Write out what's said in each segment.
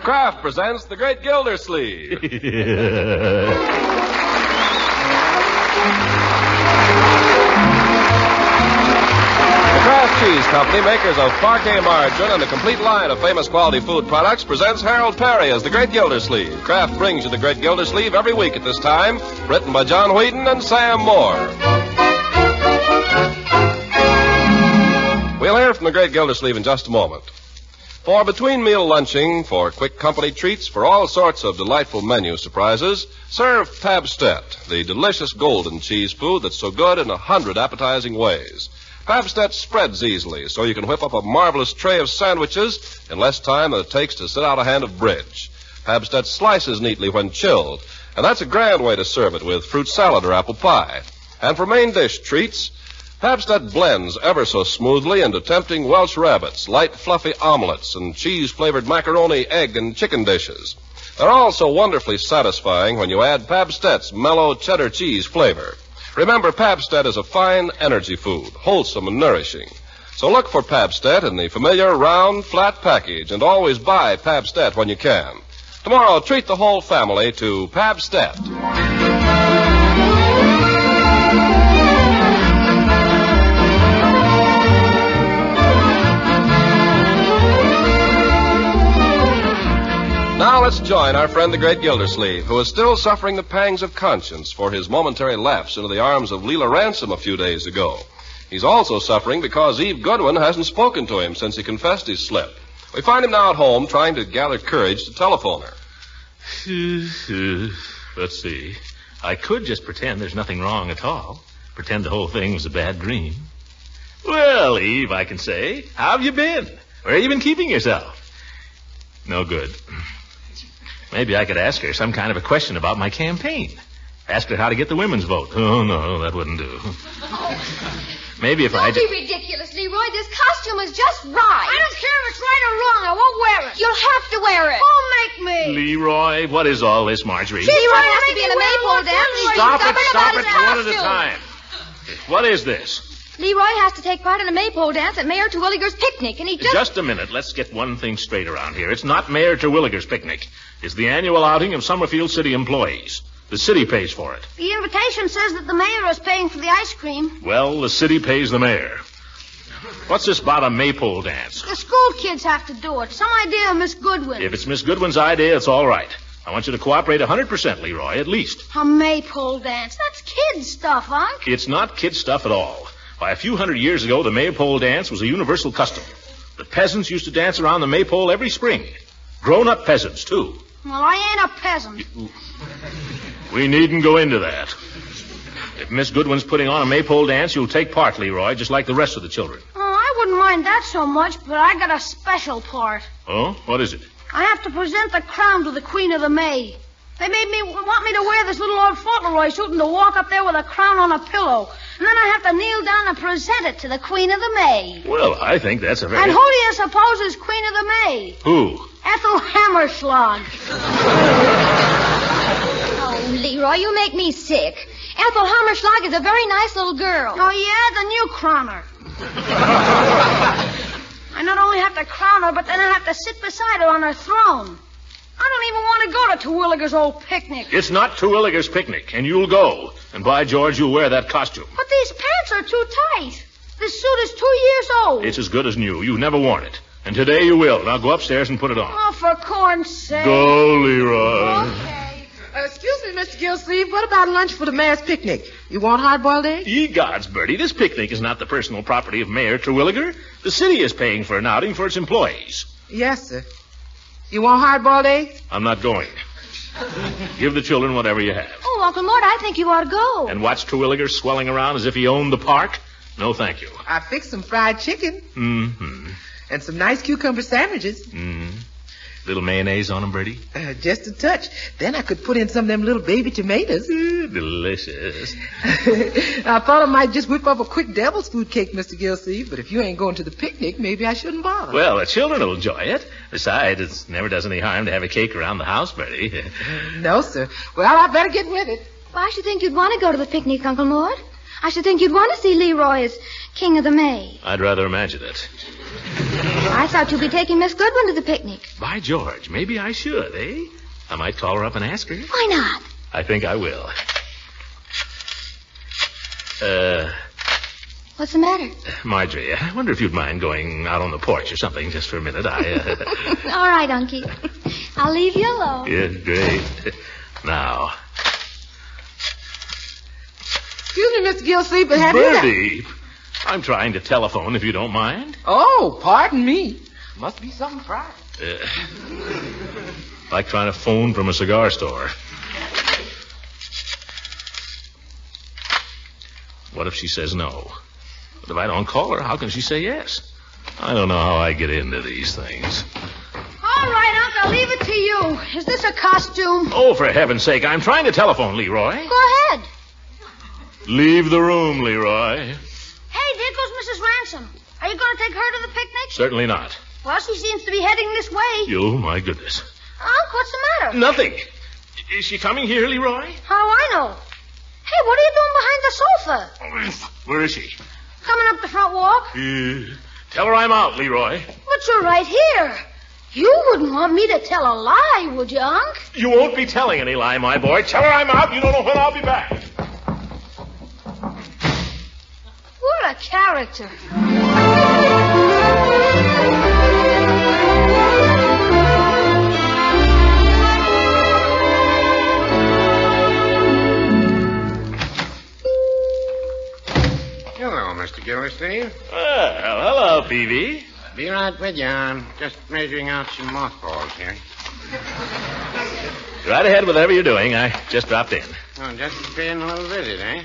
Kraft presents The Great Gildersleeves. The Kraft Cheese Company, makers of parquet margarine and a complete line of famous quality food products, presents Harold Perry as The Great Gildersleeve. Kraft brings you The Great Gildersleeve every week at this time, written by John Whedon and Sam Moore. We'll hear from The Great Gildersleeve in just a moment. For between meal lunching, for quick company treats, for all sorts of delightful menu surprises, serve Pabstet, the delicious golden cheese food that's so good in 100 appetizing ways. Pabstet spreads easily, so you can whip up a marvelous tray of sandwiches in less time than it takes to sit out a hand of bridge. Pabstet slices neatly when chilled, and that's a grand way to serve it with fruit salad or apple pie. And for main dish treats, Pabstet blends ever so smoothly into tempting Welsh rabbits, light fluffy omelets, and cheese-flavored macaroni, egg, and chicken dishes. They're all so wonderfully satisfying when you add Pabstet's mellow cheddar cheese flavor. Remember, Pabstet is a fine energy food, wholesome and nourishing. So look for Pabstet in the familiar round, flat package, and always buy Pabstet when you can. Tomorrow, treat the whole family to Pabstet. Now let's join our friend the Great Gildersleeve, who is still suffering the pangs of conscience for his momentary lapse into the arms of Leela Ransom a few days ago. He's also suffering because Eve Goodwin hasn't spoken to him since he confessed his slip. We find him now at home trying to gather courage to telephone her. Let's see. I could just pretend there's nothing wrong at all. Pretend the whole thing was a bad dream. Well, Eve, I can say, how have you been? Where have you been keeping yourself? No good. Maybe I could ask her some kind of a question about my campaign. Ask her how to get the women's vote. Oh, no, that wouldn't do. Maybe if I... Don't be ridiculous, Leroy. This costume is just right. I don't care if it's right or wrong. I won't wear it. You'll have to wear it. Who'll make me? Leroy, what is all this, Marjorie? Leroy has to be in a maypole dance. Stop it, one at a time. What is this? Leroy has to take part in a maypole dance at Mayor Terwilliger's picnic, and he just... Just a minute. Let's get one thing straight around here. It's not Mayor Terwilliger's picnic. It's the annual outing of Summerfield City employees. The city pays for it. The invitation says that the mayor is paying for the ice cream. Well, the city pays the mayor. What's this about a maypole dance? The school kids have to do it. Some idea of Miss Goodwin. If it's Miss Goodwin's idea, it's all right. I want you to cooperate 100%, Leroy, at least. A maypole dance? That's kid stuff, Unc. It's not kid stuff at all. By a few hundred years ago, the maypole dance was a universal custom. The peasants used to dance around the maypole every spring. Grown-up peasants, too. Well, I ain't a peasant. We needn't go into that. If Miss Goodwin's putting on a maypole dance, you'll take part, Leroy, just like the rest of the children. Oh, I wouldn't mind that so much, but I got a special part. Oh? What is it? I have to present the crown to the Queen of the May. They want me to wear this little old Fauntleroy suit and to walk up there with a crown on a pillow. And then I have to kneel down and present it to the Queen of the May. Well, I think that's a very... And who do you suppose is Queen of the May? Who? Ethel Hammerschlag. Oh, Leroy, you make me sick. Ethel Hammerschlag is a very nice little girl. Oh, yeah? Then you crown her. I not only have to crown her, but then I have to sit beside her on her throne. I don't even want to go to Terwilliger's old picnic. It's not Terwilliger's picnic, and you'll go. And by George, you'll wear that costume. But these pants are too tight. This suit is 2 years old. It's as good as new. You've never worn it. And today you will. Now go upstairs and put it on. Oh, for corn's sake. Go, Leroy. Okay. Excuse me, Mr. Gildersleeve. What about lunch for the mayor's picnic? You want hard-boiled eggs? Ye gods, Bertie, this picnic is not the personal property of Mayor Terwilliger. The city is paying for an outing for its employees. Yes, sir. You want hard-boiled eggs? I'm not going. Give the children whatever you have. Oh, Uncle Mort, I think you ought to go. And watch Terwilliger swelling around as if he owned the park? No, thank you. I fixed some fried chicken. Mm-hmm. And some nice cucumber sandwiches. Mm-hmm. Little mayonnaise on them, Bertie? Just a touch. Then I could put in some of them little baby tomatoes. Delicious. I thought I might just whip up a quick devil's food cake, Mr. Gildersleeve, but if you ain't going to the picnic, maybe I shouldn't bother. Well, the children will enjoy it. Besides, it never does any harm to have a cake around the house, Bertie. No, sir. Well, I better get with it. Why should you think you'd want to go to the picnic, Uncle Mort? I should think you'd want to see Leroy as King of the May. I'd rather imagine it. I thought you'd be taking Miss Goodwin to the picnic. By George, maybe I should, eh? I might call her up and ask her. Why not? I think I will. What's the matter? Marjorie, I wonder if you'd mind going out on the porch or something just for a minute. All right, Unky. I'll leave you alone. Yeah, great. Now. Excuse me, Mr. Gildersleeves, but have you... Birdie, I'm trying to telephone if you don't mind. Oh, pardon me. Must be something private. Like trying to phone from a cigar store. What if she says no? But if I don't call her, how can she say yes? I don't know how I get into these things. All right, Unc, I'll leave it to you. Is this a costume? Oh, for heaven's sake, I'm trying to telephone, Leroy. Go ahead. Leave the room, Leroy. Hey, there goes Mrs. Ransom. Are you going to take her to the picnic? Certainly not. Well, she seems to be heading this way. Oh, my goodness. Unc, what's the matter? Nothing. Is she coming here, Leroy? How do I know? Hey, what are you doing behind the sofa? Where is she? Coming up the front walk? Tell her I'm out, Leroy. But you're right here. You wouldn't want me to tell a lie, would you, Unc? You won't be telling any lie, my boy. Tell her I'm out. You don't know when I'll be back. What a character. Hello, Mr. Gildersleeves. Well, hello, Peavy. Be right with you. I'm just measuring out some mothballs here. Right ahead with whatever you're doing. I just dropped in. Oh, just paying a little visit, eh?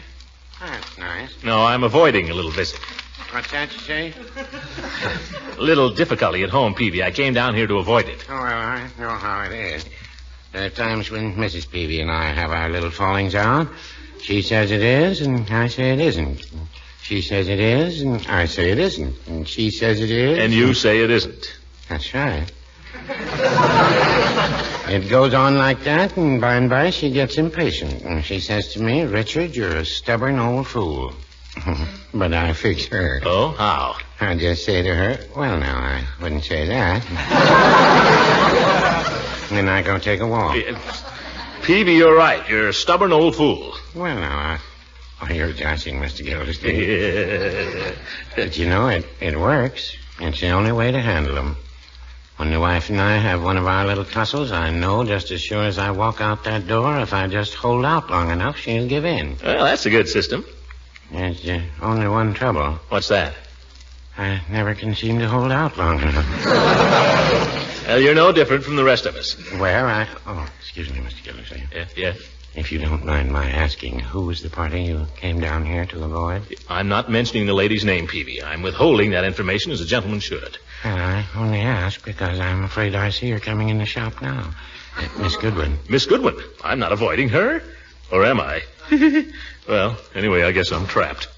That's nice. No, I'm avoiding a little visit. What's that you say? A little difficulty at home, Peavy. I came down here to avoid it. Oh, well, I know how it is. There are times when Mrs. Peavy and I have our little fallings out. She says it is, and I say it isn't. She says it is, and I say it isn't. And she says it is. And you say it isn't. That's right. It goes on like that, and by and by she gets impatient. And she says to me, Richard, you're a stubborn old fool. But I fix her. Oh, how? I just say to her, well, now, I wouldn't say that. And then I go take a walk. Peavy, you're right. You're a stubborn old fool. Well, now, you're joshing, Mr. Gildersleeve. But you know, it works. It's the only way to handle them. When the wife and I have one of our little tussles, I know just as sure as I walk out that door, if I just hold out long enough, she'll give in. Well, that's a good system. There's only one trouble. What's that? I never can seem to hold out long enough. Well, you're no different from the rest of us. Oh, excuse me, Mr. Gildersleeve. Yeah? If you don't mind my asking, who was the party you came down here to avoid? I'm not mentioning the lady's name, Peavy. I'm withholding that information as a gentleman should. Well, I only ask because I'm afraid I see her coming in the shop now. Miss Goodwin. Miss Goodwin? I'm not avoiding her. Or am I? Well, anyway, I guess I'm trapped.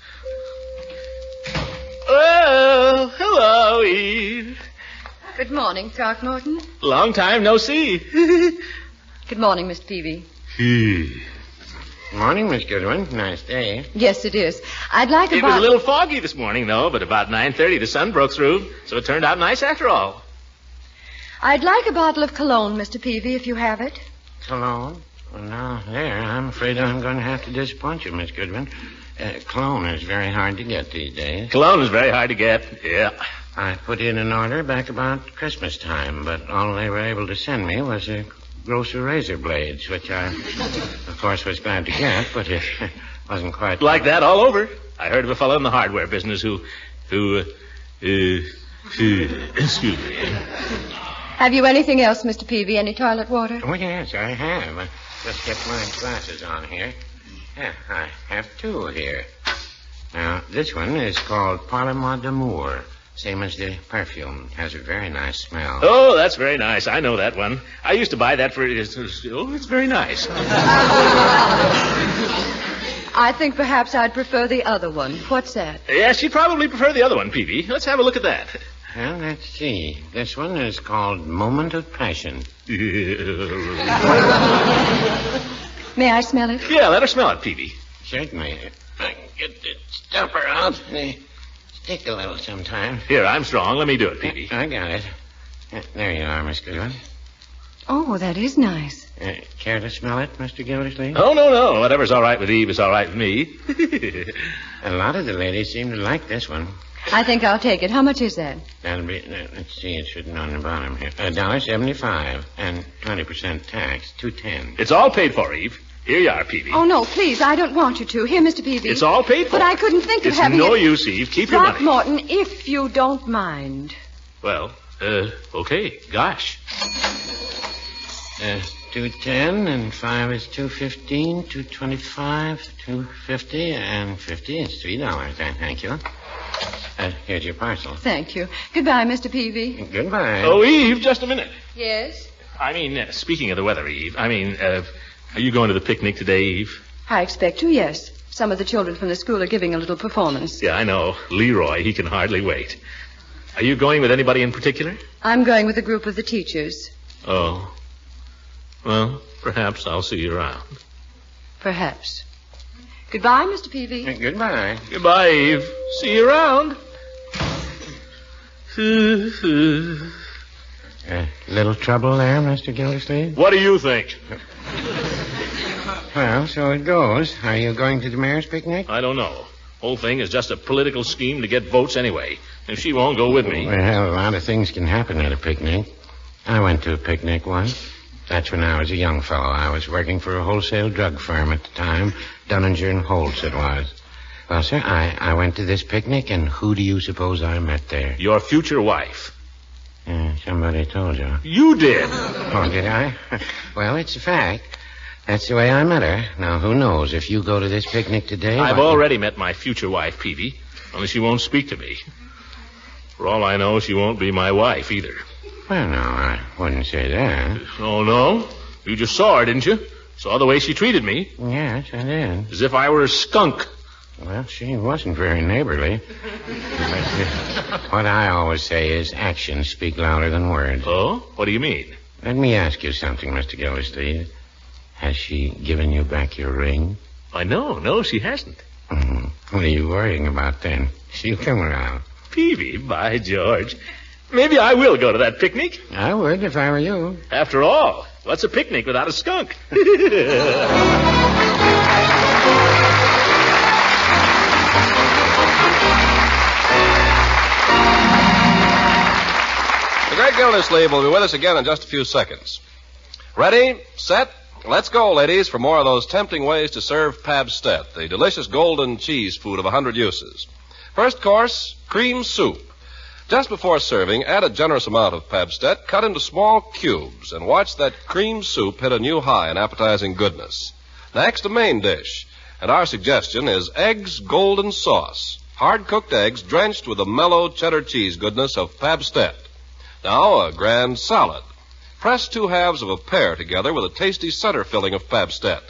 Well, hello, Eve. Good morning, Throckmorton. Long time no see. Good morning, Mr. Peavy. Morning, Miss Goodwin. Nice day. Yes, it is. I'd like It was a little foggy this morning, though, but about 9:30 the sun broke through, so it turned out nice after all. I'd like a bottle of cologne, Mr. Peavy, if you have it. Cologne? Well, now, there. I'm afraid I'm going to have to disappoint you, Miss Goodwin. Cologne is very hard to get these days. Cologne is very hard to get, yeah. I put in an order back about Christmas time, but all they were able to send me was a grocer razor blades, which I, of course, was glad to get, but it wasn't quite... Like that all over. I heard of a fellow in the hardware business who excuse me. Have you anything else, Mr. Peavy? Any toilet water? Oh, yes, I have. I just kept my glasses on here. Yeah, I have two here. Now, this one is called Parlement d'Amour. Same as the perfume. Has a very nice smell. Oh, that's very nice. I know that one. I used to buy that for... Oh, it's very nice. I think perhaps I'd prefer the other one. What's that? Yes, you'd probably prefer the other one, Peavy. Let's have a look at that. Well, let's see. This one is called Moment of Passion. May I smell it? Yeah, let her smell it, Peavy. Certainly. get the stopper out. They stick a little sometimes. Here, I'm strong. Let me do it, Peavy. I got it. There you are, Miss Goodwin. Oh, that is nice. Care to smell it, Mr. Gildersleeves? Oh, no. Whatever's all right with Eve is all right with me. A lot of the ladies seem to like this one. I think I'll take it. How much is that? That'll be, let's see, it's written on the bottom here. $1.75 and 20% tax, $2.10. It's all paid for, Eve. Here you are, Peavy. Oh, no, please. I don't want you to. Here, Mr. Peavy. It's all paid for. But I couldn't think of it's having no it. use, Eve. Keep your money. Throckmorton, if you don't mind. Well, okay. Gosh. $2.10 and 5 is $2.15, $2.25, $2.50, and 50 is $3. Thank you. Here's your parcel. Thank you. Goodbye, Mr. Peavy. Goodbye. Oh, Eve, just a minute. Yes? I mean, speaking of the weather, Eve, are you going to the picnic today, Eve? I expect to, yes. Some of the children from the school are giving a little performance. Yeah, I know. Leroy, he can hardly wait. Are you going with anybody in particular? I'm going with a group of the teachers. Oh. Well, perhaps I'll see you around. Perhaps. Goodbye, Mr. Peavy. Goodbye. Goodbye, Eve. See you around. Little trouble there, Mr. Gildersleeve? What do you think? Well, so it goes. Are you going to the mayor's picnic? I don't know. Whole thing is just a political scheme to get votes anyway. And she won't go with me. Well, a lot of things can happen at a picnic. I went to a picnic once. That's when I was a young fellow. I was working for a wholesale drug firm at the time. Dunninger and Holtz it was. Well, sir, I went to this picnic, and who do you suppose I met there? Your future wife. Somebody told you. You did. Oh, did I? Well, it's a fact. That's the way I met her. Now, who knows? If you go to this picnic today... I've already met my future wife, Peavy. Only she won't speak to me. For all I know, she won't be my wife either. Well, no, I wouldn't say that. Oh, no? You just saw her, didn't you? Saw the way she treated me. Yes, I did. As if I were a skunk. Well, she wasn't very neighborly. What I always say is actions speak louder than words. Oh? What do you mean? Let me ask you something, Mr. Gildersleeve. Has she given you back your ring? No, she hasn't. What are you worrying about then? She'll come around. Peavy, by George. Maybe I will go to that picnic. I would if I were you. After all, what's a picnic without a skunk? The great Gildersleeve will be with us again in just a few seconds. Ready, set, let's go, ladies, for more of those tempting ways to serve Pabstet, the delicious golden cheese food of 100 uses. First course, cream soup. Just before serving, add a generous amount of Pabstet cut into small cubes and watch that cream soup hit a new high in appetizing goodness. Next, a main dish. And our suggestion is eggs golden sauce. Hard-cooked eggs drenched with the mellow cheddar cheese goodness of Pabstet. Now, a grand salad. Press 2 halves of a pear together with a tasty center filling of Pabstet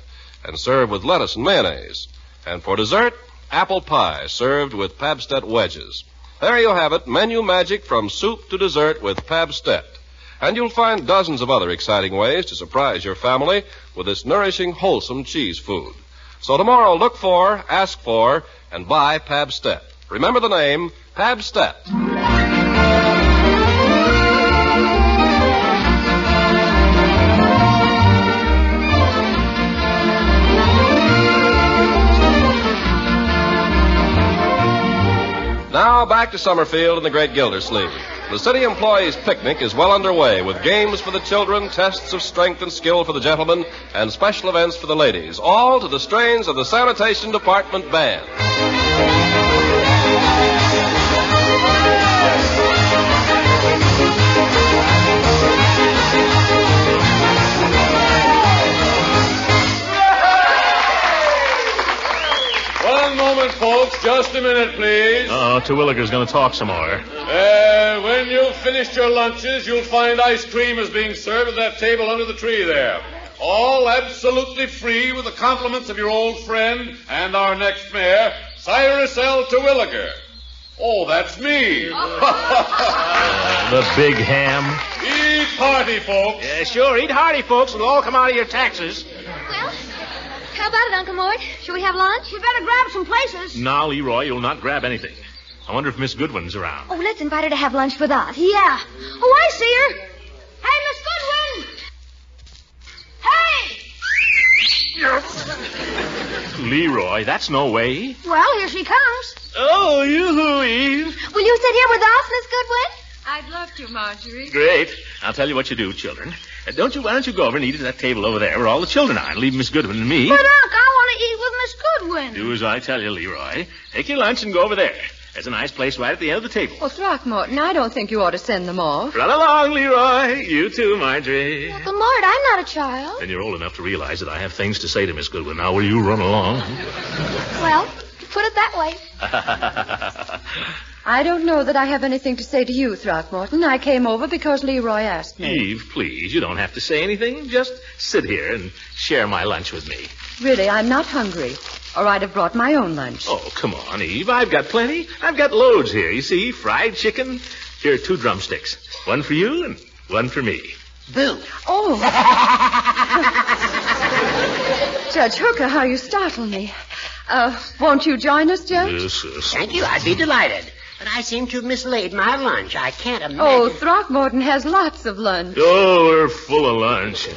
and serve with lettuce and mayonnaise. And for dessert, apple pie served with Pabstet wedges. There you have it, menu magic from soup to dessert with Pabstet. And you'll find dozens of other exciting ways to surprise your family with this nourishing, wholesome cheese food. So tomorrow, look for, ask for, and buy Pabstet. Remember the name, Pabstet. Now back to Summerfield and the great Gildersleeve. The city employees' picnic is well underway with games for the children, tests of strength and skill for the gentlemen, and special events for the ladies, all to the strains of the Sanitation Department Band. One moment, folks. Just a minute, please. Terwilliger's going to talk some more. When you've finished your lunches, you'll find ice cream is being served at that table under the tree there. All absolutely free with the compliments of your old friend and our next mayor, Cyrus L. Terwilliger. Oh, that's me. The big ham. Eat hearty, folks. Sure, eat hearty, folks. It'll all come out of your taxes. Well, How about it, Uncle Mort? Shall we have lunch? We better grab some places. Now, Leroy, you'll not grab anything. I wonder if Miss Goodwin's around. Oh, let's invite her to have lunch with us. Yeah. Oh, I see her. Hey, Miss Goodwin. Hey! Leroy, that's no way. Well, here she comes. Oh, yoo-hoo, Eve. Will you sit here with us, Miss Goodwin? I'd love to, Marjorie. Great. I'll tell you what you do, children. Why don't you go over and eat at that table over there where all the children are and leave Miss Goodwin and me. But, Unc, I want to eat with Miss Goodwin. Do as I tell you, Leroy. Take your lunch and go over there. There's a nice place right at the end of the table. Oh, Throckmorton, I don't think you ought to send them off. Run along, Leroy. You too, Marjorie. Uncle Mort, I'm not a child. Then you're old enough to realize that I have things to say to Miss Goodwin. Now, will you run along? Well, put it that way. I don't know that I have anything to say to you, Throckmorton. I came over because Leroy asked me. Eve, please, you don't have to say anything. Just sit here and share my lunch with me. Really, I'm not hungry. Or I'd have brought my own lunch. Oh, come on, Eve. I've got plenty. I've got loads here. You see, fried chicken. Here are 2 drumsticks. One for you and one for me. Boo. Oh. Judge Hooker, how you startle me. Won't you join us, Judge? Yes. Thank you. I'd be delighted. But I seem to have mislaid my lunch. I can't imagine. Oh, Throckmorton has lots of lunch. Oh, we're full of lunch.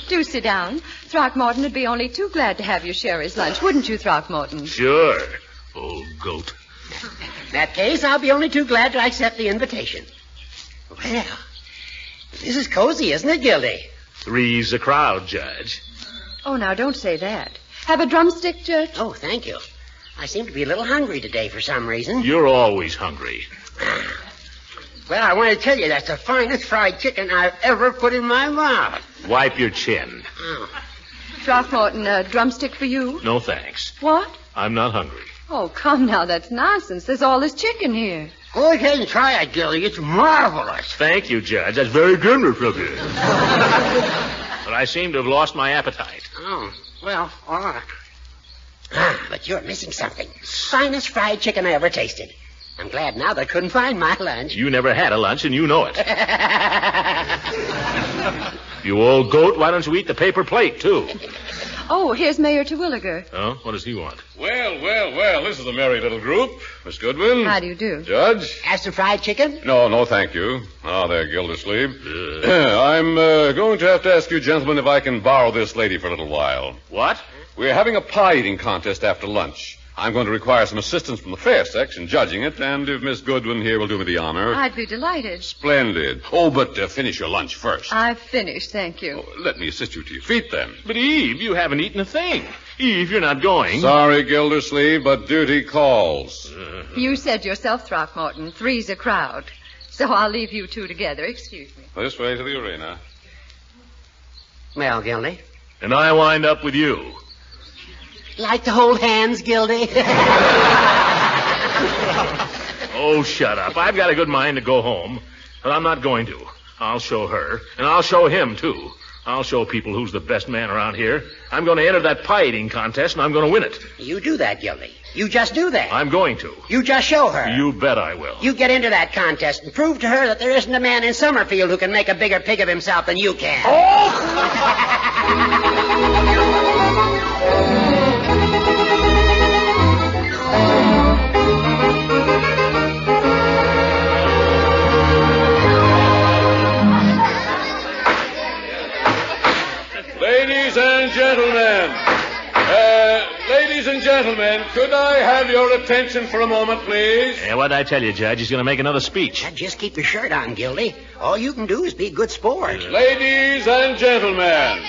Do sit down. Throckmorton would be only too glad to have you share his lunch, wouldn't you, Throckmorton? Sure, old goat. In that case, I'll be only too glad to accept the invitation. Well, this is cozy, isn't it, Gildy? 3's a crowd, Judge. Oh, now, don't say that. Have a drumstick, Judge? Oh, thank you. I seem to be a little hungry today for some reason. You're always hungry. Well, I want to tell you, that's the finest fried chicken I've ever put in my mouth. Wipe your chin. Oh. Throckmorton, a drumstick for you? No, thanks. What? I'm not hungry. Oh, come now, that's nonsense. There's all this chicken here. Go ahead and try it, Gildy. It's marvelous. Thank you, Judge. That's very generous of you. But I seem to have lost my appetite. Oh, well, all right. But you're missing something. Finest fried chicken I ever tasted. I'm glad now they couldn't find my lunch. You never had a lunch, and you know it. You old goat, why don't you eat the paper plate, too? Oh, here's Mayor Terwilliger. Oh, what does he want? Well, this is a merry little group. Miss Goodwin. How do you do? Judge. Have some fried chicken? No, thank you. Ah, there, Gildersleeves. I'm going to have to ask you gentlemen if I can borrow this lady for a little while. What? We're having a pie eating contest after lunch. I'm going to require some assistance from the fair section judging it, and if Miss Goodwin here will do me the honor. I'd be delighted. Splendid. Oh, but finish your lunch first. I've finished, thank you. Oh, let me assist you to your feet, then. But, Eve, you haven't eaten a thing. Eve, you're not going. Sorry, Gildersleeve, but duty calls. You said yourself, Throckmorton, 3's a crowd. So I'll leave you 2 together. Excuse me. This way to the arena. Well, Gildy. And I wind up with you. Like to hold hands, Gildy? Oh, shut up. I've got a good mind to go home, but I'm not going to. I'll show her, and I'll show him, too. I'll show people who's the best man around here. I'm going to enter that pie eating contest, and I'm going to win it. You do that, Gildy. You just do that. I'm going to. You just show her. You bet I will. You get into that contest and prove to her that there isn't a man in Summerfield who can make a bigger pig of himself than you can. Ladies and gentlemen, could I have your attention for a moment, please? Yeah, what'd I tell you, Judge? He's going to make another speech. Just keep your shirt on, Gildy. All you can do is be a good sport. Ladies and gentlemen,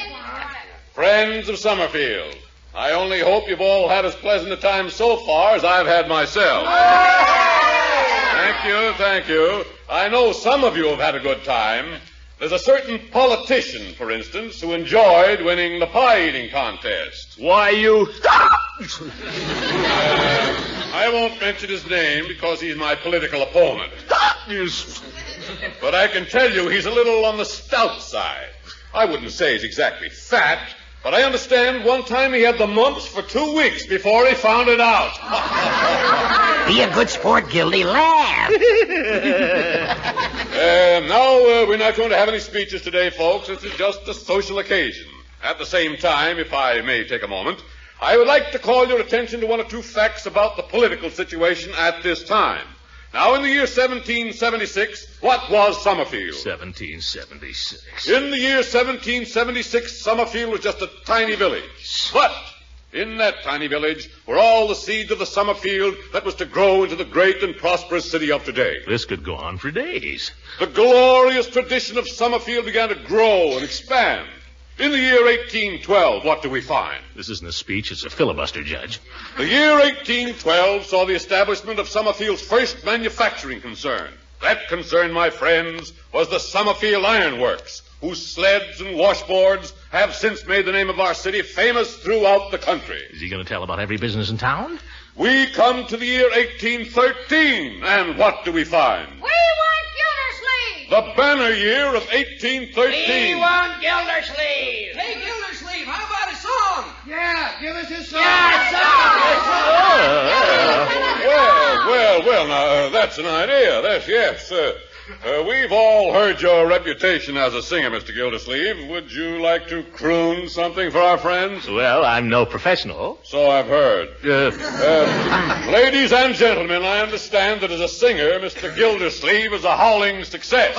friends of Summerfield, I only hope you've all had as pleasant a time so far as I've had myself. Thank you. I know some of you have had a good time. There's a certain politician, for instance, who enjoyed winning the pie-eating contest. Why, you... I won't mention his name because he's my political opponent. But I can tell you he's a little on the stout side. I wouldn't say he's exactly fat, but I understand one time he had the mumps for 2 weeks before he found it out. Be a good sport, Gildy. Laugh. Now, we're not going to have any speeches today, folks. This is just a social occasion. At the same time, if I may take a moment, I would like to call your attention to one or two facts about the political situation at this time. Now, in the year 1776, what was Summerfield? 1776. In the year 1776, Summerfield was just a tiny village. But in that tiny village were all the seeds of the Summerfield that was to grow into the great and prosperous city of today. This could go on for days. The glorious tradition of Summerfield began to grow and expand. In the year 1812, what do we find? This isn't a speech, it's a filibuster, Judge. The year 1812 saw the establishment of Summerfield's first manufacturing concern. That concern, my friends, was the Summerfield Iron Works, whose sleds and washboards have since made the name of our city famous throughout the country. Is he going to tell about every business in town? We come to the year 1813, and what do we find? We want Gildersleeves! The banner year of 1813. We want Gildersleeves! Hey, Gildersleeve, how about a song? Yeah, give us a song. Well, now, that's an idea. Yes. We've all heard your reputation as a singer, Mr. Gildersleeve. Would you like to croon something for our friends? Well, I'm no professional. So I've heard. Ladies and gentlemen, I understand that as a singer, Mr. Gildersleeve is a howling success.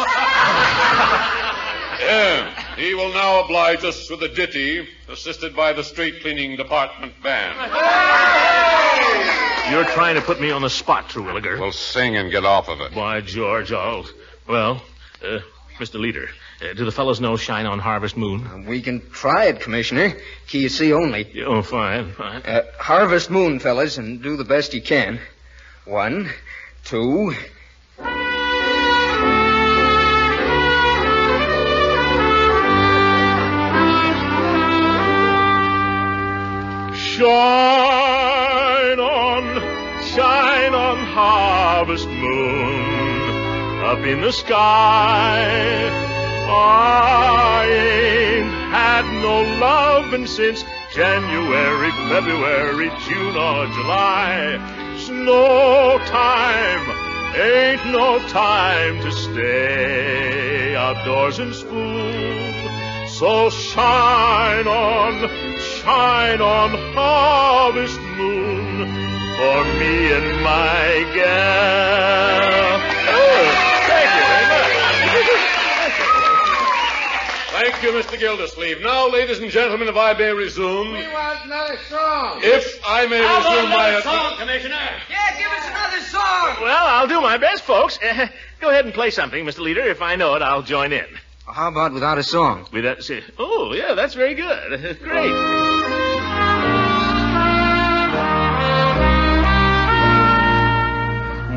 He will now oblige us with a ditty, assisted by the street cleaning department band. You're trying to put me on the spot, Terwilliger. Well, sing and get off of it. By George, Well, Mr. Leader, do the fellows know Shine on Harvest Moon? We can try it, Commissioner. Key of C only. Oh, fine. Harvest Moon, fellas, and do the best you can. 1, 2... Shine on Harvest Moon, up in the sky. I ain't had no lovin' since January, February, June, or July. It's no time, ain't no time to stay outdoors and spoon. So shine on Harvest Moon for me and my gal. Thank you very much. Thank you, Mr. Gildersleeve. Now, ladies and gentlemen, if I may resume. We want another song. If I may resume my... song, Commissioner. Yeah, give us another song. Well, I'll do my best, folks. Go ahead and play something, Mr. Leader. If I know it, I'll join in. How about without a song? Oh, yeah, that's very good. Great.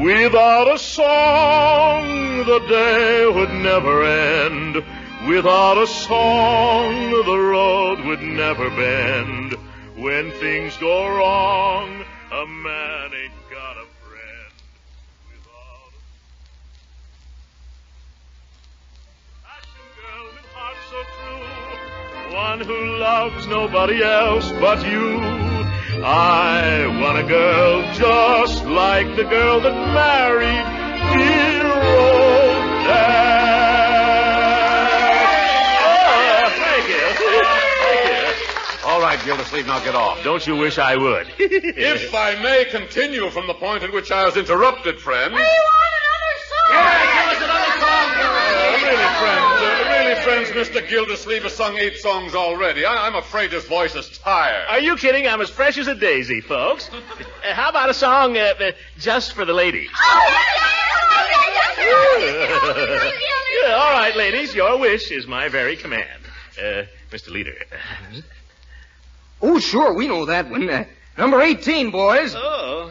Without a song, the day would never end. Without a song, the road would never bend. When things go wrong, a man ain't got a friend. Without a passion girl with heart so true, one who loves nobody else but you. I want a girl just like the girl that married dear old Dad. Thank you. All right, Gildersleeve, now get off. Don't you wish I would? If I may continue from the point at which I was interrupted, friend. We want another song! Give us another song, Really, friends, Mr. Gildersleeve has sung 8 songs already. I'm afraid his voice is tired. Are you kidding? I'm as fresh as a daisy, folks. How about a song just for the ladies? Yeah, all right, ladies. Your wish is my very command. Mr. Leader. Oh, sure, we know that one. Number 18, boys. Oh.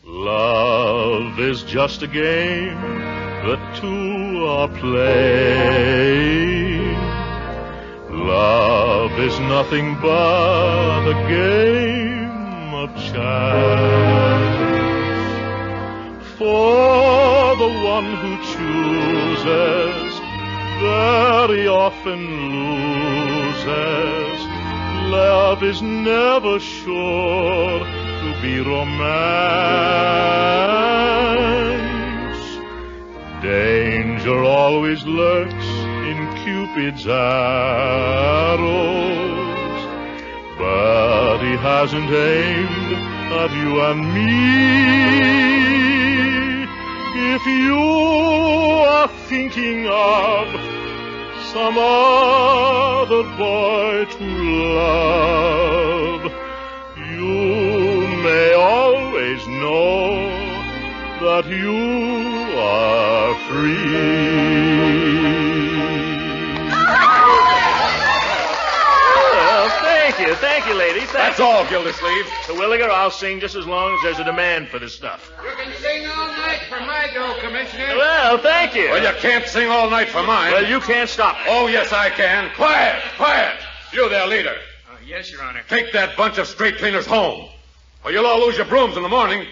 Love is just a game that two are playing. Love is nothing but a game of chance. For the one who chooses very often loses. Love is never sure to be romance. Danger always lurks in Cupid's arrows, but he hasn't aimed at you and me. If you are thinking of some other boy to love, you may always know that you are free. Thank you, ladies. That's all, Gildersleeves. Terwilliger, I'll sing just as long as there's a demand for this stuff. You can sing all night for my dough, Commissioner. Well, thank you. Well, you can't sing all night for mine. Well, you can't stop me. Oh, yes, I can. Quiet, quiet. You there, leader. Yes, Your Honor. Take that bunch of street cleaners home, or you'll all lose your brooms in the morning.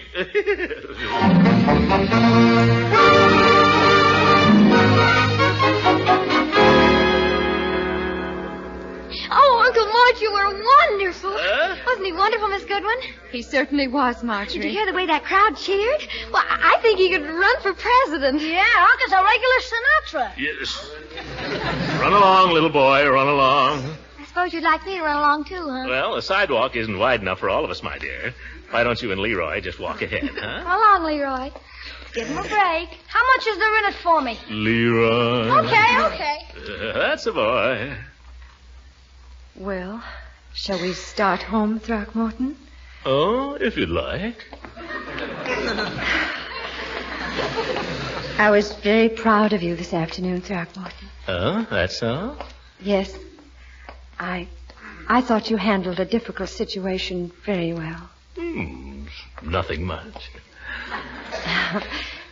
Oh, Uncle Mort, you were wonderful. Wasn't he wonderful, Miss Goodwin? He certainly was, Marjorie. Did you hear the way that crowd cheered? Well, I think he could run for president. Yeah, Uncle's a regular Sinatra. Yes. Run along, little boy, run along. I suppose you'd like me to run along, too, huh? Well, the sidewalk isn't wide enough for all of us, my dear. Why don't you and Leroy just walk ahead, huh? Run along, Leroy. Give him a break. How much is there in it for me? Leroy. Okay. That's a boy. Well, shall we start home, Throckmorton? Oh, if you'd like. I was very proud of you this afternoon, Throckmorton. Oh, that's all? Yes. I thought you handled a difficult situation very well. Nothing much.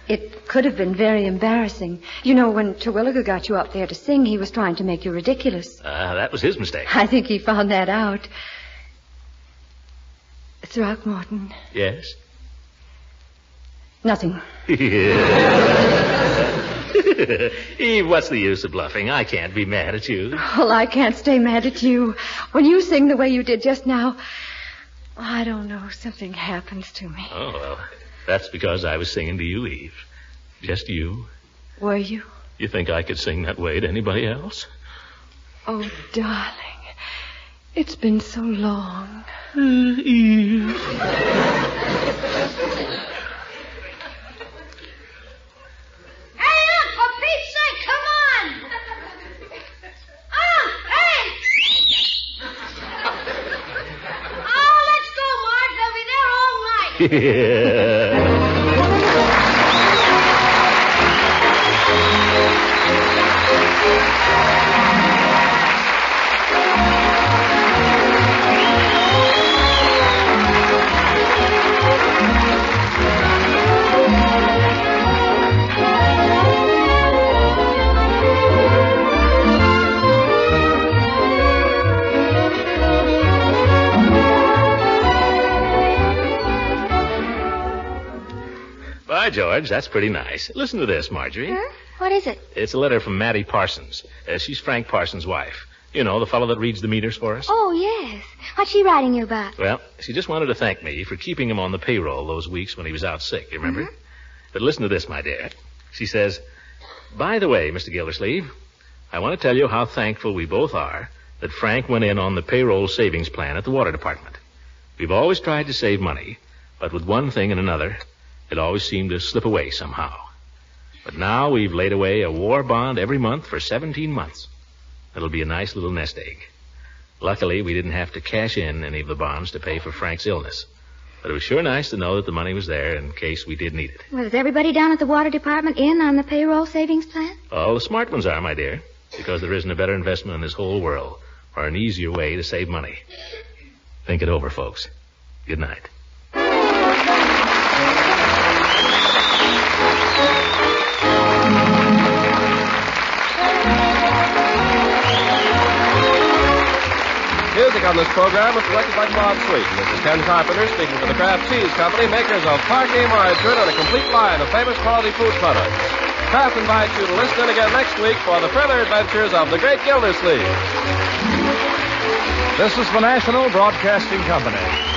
It could have been very embarrassing. You know, when Terwilliger got you up there to sing, he was trying to make you ridiculous. That was his mistake. I think he found that out. Throckmorton. Yes? Nothing. Eve, what's the use of bluffing? I can't be mad at you. Well, I can't stay mad at you. When you sing the way you did just now, I don't know, something happens to me. Oh, well, that's because I was singing to you, Eve. Just you. Were you? You think I could sing that way to anybody else? Oh, darling, it's been so long. Eve. For Pete's sake, come on! Hey! Oh, let's go, Mark. They'll be there all night. By George, that's pretty nice. Listen to this, Marjorie. Huh? What is it? It's a letter from Mattie Parsons. She's Frank Parsons' wife. You know, the fellow that reads the meters for us. Oh, yes. What's she writing you about? Well, she just wanted to thank me for keeping him on the payroll those weeks when he was out sick, you remember? Mm-hmm. But listen to this, my dear. She says, by the way, Mr. Gildersleeve, I want to tell you how thankful we both are that Frank went in on the payroll savings plan at the water department. We've always tried to save money, but with one thing and another, it always seemed to slip away somehow. But now we've laid away a war bond every month for 17 months. It'll be a nice little nest egg. Luckily, we didn't have to cash in any of the bonds to pay for Frank's illness. But it was sure nice to know that the money was there in case we did need it. Well, is everybody down at the water department in on the payroll savings plan? All the smart ones are, my dear, because there isn't a better investment in this whole world or an easier way to save money. Think it over, folks. Good night. Music on this program was selected by Bob Sweet. This is Ken Carpenter speaking for the Kraft Cheese Company, makers of Parkey margarine and a complete line of famous quality food products. Kraft invites you to listen in again next week for the further adventures of the great Gildersleeves. This is the National Broadcasting Company.